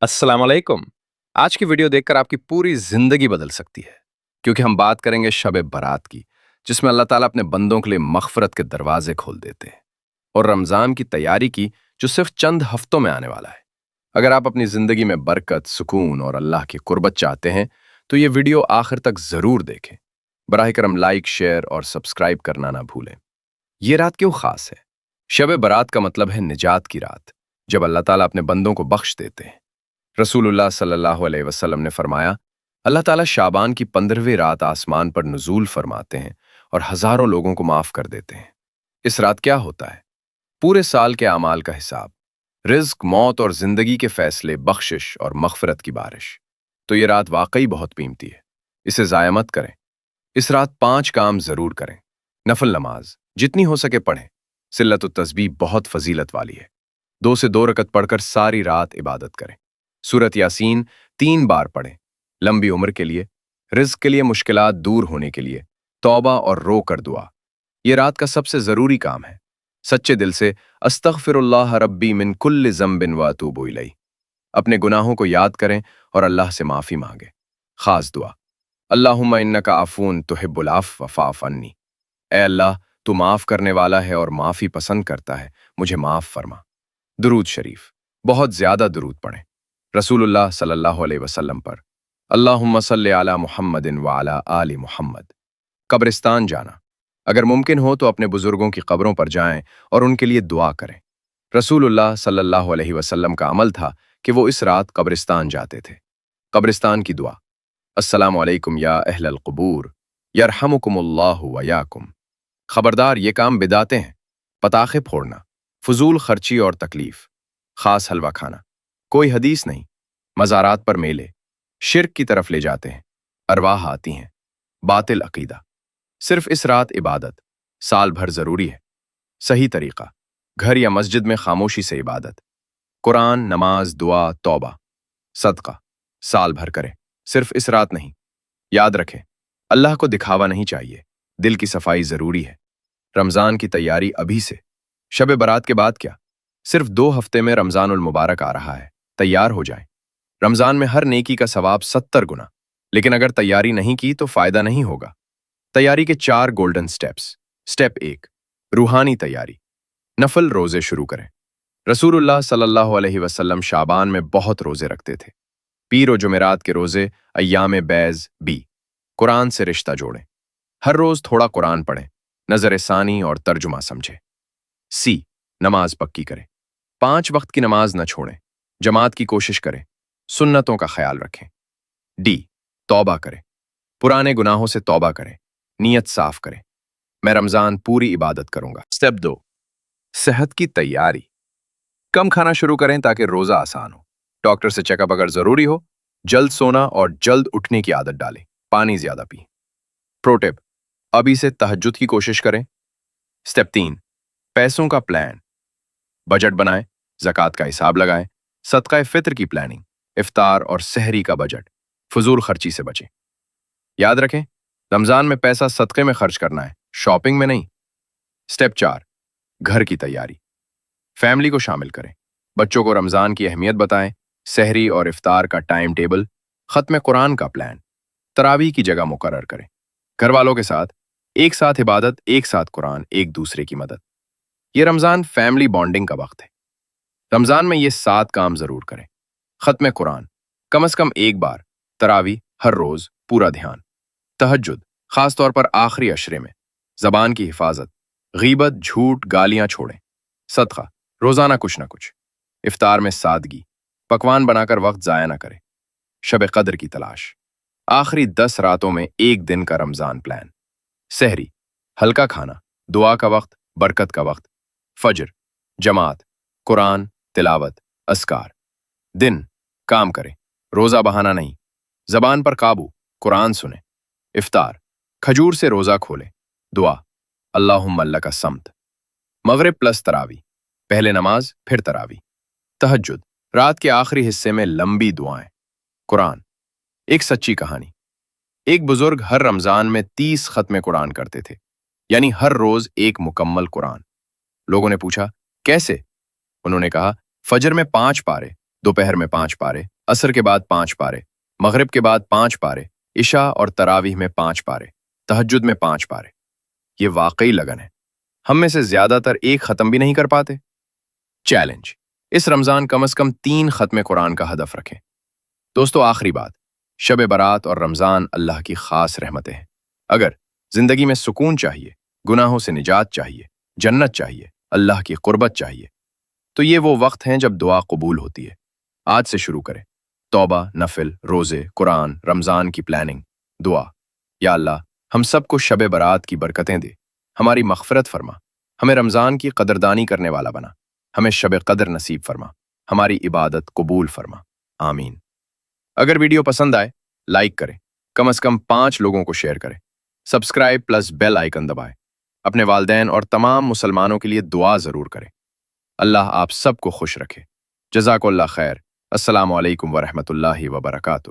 अस्सलाम वालेकुम। आज की वीडियो देखकर आपकी पूरी जिंदगी बदल सकती है, क्योंकि हम बात करेंगे शब बारात की, जिसमें अल्लाह ताला अपने बंदों के लिए मगफरत के दरवाजे खोल देते हैं, और रमजान की तैयारी की, जो सिर्फ चंद हफ्तों में आने वाला है। अगर आप अपनी जिंदगी में बरकत, सुकून और अल्लाह की कुर्बत चाहते हैं, तो ये वीडियो आखिर तक जरूर देखें। बराह करम लाइक, शेयर और सब्सक्राइब करना ना भूलें। ये रात क्यों खास है? शब बारात का मतलब है निजात की रात, जब अल्लाह ताला अपने बंदों को बख्श देते हैं। रसूलुल्लाह सल्लल्लाहु अलैहि वसल्लम ने फरमाया, अल्लाह ताला शाबान की 15वीं रात आसमान पर नुज़ूल फरमाते हैं और हजारों लोगों को माफ कर देते हैं। इस रात क्या होता है? पूरे साल के अमाल का हिसाब, रिज्क, मौत और जिंदगी के फैसले, बख्शिश और मगफरत की बारिश। तो ये रात वाकई बहुत कीमती है, इसे ज़ाया मत करें। इस रात 5 काम जरूर करें। नफल नमाज जितनी हो सके पढ़ें। सिल्लत तस्बीह बहुत फजीलत वाली है। 2 से 2 रकत पढ़कर सारी रात इबादत करें। सूरत यासीन 3 बार पढ़ें। लंबी उम्र के लिए, रिज्क के लिए, मुश्किलात दूर होने के लिए, तौबा और रो कर दुआ। ये रात का सबसे जरूरी काम है। सच्चे दिल से अस्तगफिरुल्लाह रब्बी मिन कुल्लि ज़म्बिन व अतूबु इलैह। अपने गुनाहों को याद करें और अल्लाह से माफी मांगे। खास दुआ, अल्लाहुम्मा इन्नका अफून तुहिब्बुल अफ़्व फ़अफ़ अन्नी। ए अल्लाह, तू माफ करने वाला है और माफी पसंद करता है, मुझे माफ फरमा। दुरूद शरीफ, बहुत ज्यादा दुरूद पढ़ें रसूलुल्लाह सल्लल्लाहु अलैहि वसल्लम पर। अल्लाहुम्मा सल्लि अला मुहम्मदिन व अला आलि मुहम्मद। कब्रिस्तान जाना, अगर मुमकिन हो तो अपने बुजुर्गों की कब्रों पर जाएं और उनके लिए दुआ करें। रसूलुल्लाह सल्लल्लाहु अलैहि वसल्लम का अमल था कि वो इस रात कब्रिस्तान जाते थे। कब्रिस्तान की दुआ, अस्सलामु अलैकुम या अहलल क़ुबूर, यरहमुकुमुल्लाहु व याकुम। खबरदार, ये काम बिदातें हैं। पताखे फोड़ना, फजूल खर्ची और तकलीफ, खास हलवा खाना, कोई हदीस नहीं। मज़ारात पर मेले शिर्क की तरफ ले जाते हैं। अरवाह आती हैं। बातिल अकीदा। सिर्फ इस रात इबादत, साल भर जरूरी है। सही तरीका, घर या मस्जिद में खामोशी से इबादत। कुरान, नमाज, दुआ, तौबा, सदका साल भर करें, सिर्फ इस रात नहीं। याद रखें, अल्लाह को दिखावा नहीं चाहिए, दिल की सफाई जरूरी है। रमजान की तैयारी अभी से। शब बारात के बाद क्या? सिर्फ 2 हफ्ते में रमजानुल मुबारक आ रहा है। तैयार हो जाएं। रमजान में हर नेकी का सवाब 70 गुना, लेकिन अगर तैयारी नहीं की तो फायदा नहीं होगा। तैयारी के 4 गोल्डन स्टेप्स। स्टेप 1, रूहानी तैयारी। नफल रोजे शुरू करें। रसूलुल्लाह सल्लल्लाहु अलैहि वसल्लम शाबान में बहुत रोजे रखते थे। पीर और जुमेरात के रोजे, अय्याम बैज बी। कुरान से रिश्ता जोड़ें। हर रोज थोड़ा कुरान पढ़ें, नजर सानी और तर्जुमा समझें। सी, नमाज पक्की करें। 5 वक्त की नमाज न छोड़ें। जमात की कोशिश करें। सुन्नतों का ख्याल रखें। डी, तौबा करें। पुराने गुनाहों से तौबा करें। नीयत साफ करें, मैं रमजान पूरी इबादत करूंगा। स्टेप 2, सेहत की तैयारी। कम खाना शुरू करें ताकि रोजा आसान हो। डॉक्टर से चेकअप अगर जरूरी हो। जल्द सोना और जल्द उठने की आदत डालें। पानी ज्यादा पिएं। प्रो टिप, अभी से तहज्जुद की कोशिश करें। स्टेप 3, पैसों का प्लान। बजट बनाएं, ज़कात का हिसाब लगाएं, सदका फित्र की प्लानिंग, इफ्तार और सहरी का बजट। फजूल खर्ची से बचें। याद रखें, रमजान में पैसा सदक़े में खर्च करना है, शॉपिंग में नहीं। स्टेप 4, घर की तैयारी। फैमिली को शामिल करें। बच्चों को रमजान की अहमियत बताएं। सहरी और इफ्तार का टाइम टेबल, खत्म कुरान का प्लान, तरावी की जगह मुकर्रर करें। घर वालों के साथ एक साथ इबादत, एक साथ कुरान, एक दूसरे की मदद। ये रमजान फैमिली बॉन्डिंग का वक्त है। रमजान में ये 7 काम जरूर करें। खत्म कुरान कम से कम 1 बार। तरावी हर रोज, पूरा ध्यान। तहज्जुद खासतौर पर आखिरी अशरे में। जबान की हिफाजत, गीबत, झूठ, गालियां छोड़ें। सदका रोजाना कुछ ना कुछ। इफ्तार में सादगी, पकवान बनाकर वक्त जाया ना करें। शब कद्र की तलाश, आखिरी 10 रातों में 1 दिन का रमजान प्लान। सहरी हल्का खाना, दुआ का वक्त, बरकत का वक्त। फजर जमात, कुरान, तिलावत, अस्कार। दिन काम करें, रोजा बहाना नहीं। जबान पर काबू, कुरान सुने। इफ्तार खजूर से रोजा खोलें। दुआ, अल्लाहुम्मा लका सम्त। मगरिब प्लस तरावी, पहले नमाज फिर तरावी। तहज्जुद रात के आखिरी हिस्से में लंबी दुआएं। कुरान एक सच्ची कहानी। एक बुजुर्ग हर रमजान में 30 खत्म कुरान करते थे, यानी हर रोज एक मुकम्मल कुरान। लोगों ने पूछा, कैसे? उन्होंने कहा, फजर में 5 पारे, दोपहर में 5 पारे, عصر کے بعد 5 پارے، مغرب کے بعد 5 پارے، عشاء اور تراویح میں 5 پارے، تہجد میں 5 پارے۔ یہ واقعی لگن ہے۔ ہم میں سے زیادہ تر ایک ختم بھی نہیں کر پاتے۔ چیلنج: اس رمضان کم از کم 3 ختم قرآن کا ہدف رکھیں۔ دوستو، آخری بات، شب برات اور رمضان اللہ کی خاص رحمتیں ہیں۔ اگر زندگی میں سکون چاہیے، گناہوں سے نجات چاہیے، جنت چاہیے، اللہ کی قربت چاہیے، تو یہ وہ وقت ہیں جب دعا قبول ہوتی ہے۔ آج سے شروع کریں۔ توبہ، نفل، روزے، قرآن، رمضان کی پلاننگ، دعا۔ یا اللہ، ہم سب کو شب برات کی برکتیں دے، ہماری مغفرت فرما، ہمیں رمضان کی قدردانی کرنے والا بنا، ہمیں شب قدر نصیب فرما، ہماری عبادت قبول فرما، آمین۔ اگر ویڈیو پسند آئے، لائک کریں، کم از کم 5 لوگوں کو شیئر کریں، سبسکرائب پلس بیل آئیکن دبائیں، اپنے والدین اور تمام مسلمانوں کے لیے دعا ضرور کریں۔ اللہ آپ سب کو خوش رکھے۔ جزاک اللہ خیر۔ السلام علیکم ورحمۃ اللہ وبرکاتہ۔